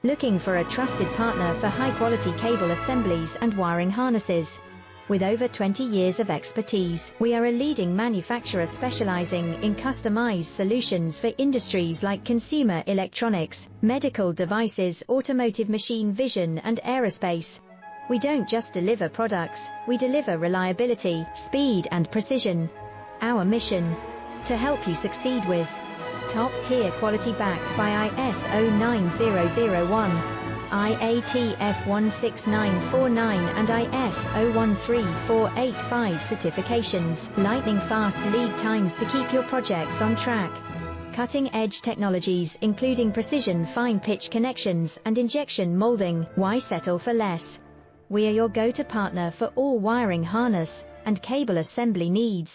Looking for a trusted partner for high-quality cable assemblies and wiring harnesses? With over 20 years of expertise, we are a leading manufacturer specializing in customized solutions for industries like consumer electronics, medical devices, automotive machine vision, and aerospace. We don't just deliver products, we deliver reliability, speed, and precision. Our mission: to help you succeed with top-tier quality backed by ISO 9001, IATF 16949 and ISO 13485 certifications, lightning-fast lead times to keep your projects on track. Cutting-edge technologies including precision fine-pitch connections and injection molding. Why settle for less? We are your go-to partner for all wiring harness and cable assembly needs.